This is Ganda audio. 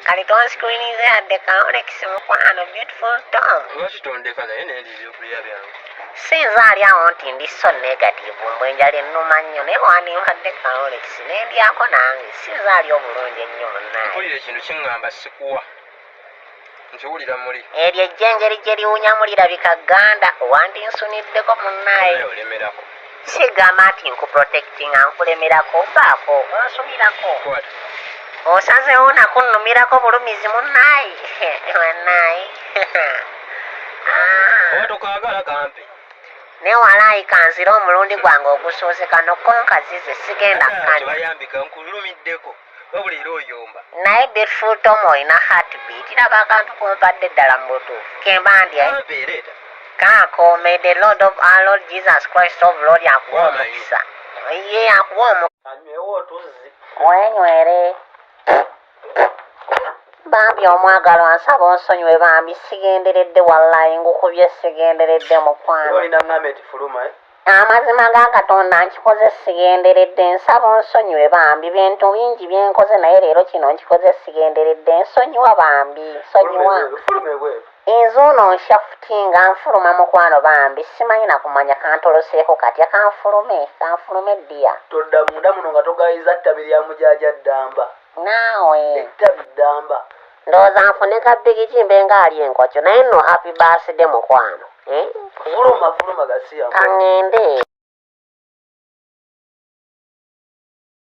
kali tonscreenize hadde kaolekisi mukwano beautiful Tom. Lwakitondeka naye nendi ebyokulya byange. Sinza ali awo nti ndi so negative mbwe enjala ennuma nnyo naye wandimpadde kaolekisi nendyako nange sinza ali obulungi ennyo munnaye. Mpulira ekintu kiŋŋamba sikuwa. Nkiwulira muli. Eryo ejjengeri gye liwunya mulirabika Ganda wandinsuuniddeko munnaye. Olemerako. Sigamba nti nkuprotectinga nkulemerako baako onsumirako. Kwata. Osazeewo nakunnumirako bulumizi munnaye. Munnaye. Oba tokaagala kampi. Ne walaayi kanzira omulundi gwange ogusoose kano konkazize sigenda kkanya. Bayambika nkulumiddeko. Wabula era oyomba. Naye beautiful Tom olina heartbeat laba akantu kompadde ddala mu butuufu kemba ndya. Kampeereeta. Kaako may the Lord of our Lord Jesus Christ of Lord akuwa omukisa. Ye akuwa omukisa. Anywewo otuzzi. Wenywere. Bambi omwagalwa nsaba onsonyiwe bambi sigenderedde wallahi ngukubye sigenderedde mukwano. Olina ngambe eti fuluma Amazima ga Katonda nkikoze sigenderedde nsaba onsonyiwe bambi bintu bingi byenkoze naye leero kino nkikoze sigenderedde nsonyiwa bambi nsonyiwa. Fulume bweru. Enzuuno nshafutinga nfuluma mukwano bambi simanyi nakumanya kantoloseeko katya kanfulume ddiya. Todda munda muno nga togayiza ttabi lya mujaja ddamba. Naawe. Ettabi ddamba. Ndowooza nfune kabbigi kimbe ng'ali enkokyo naye nno happy birthday mukwano. Fuluma gasiya. Kaŋŋende.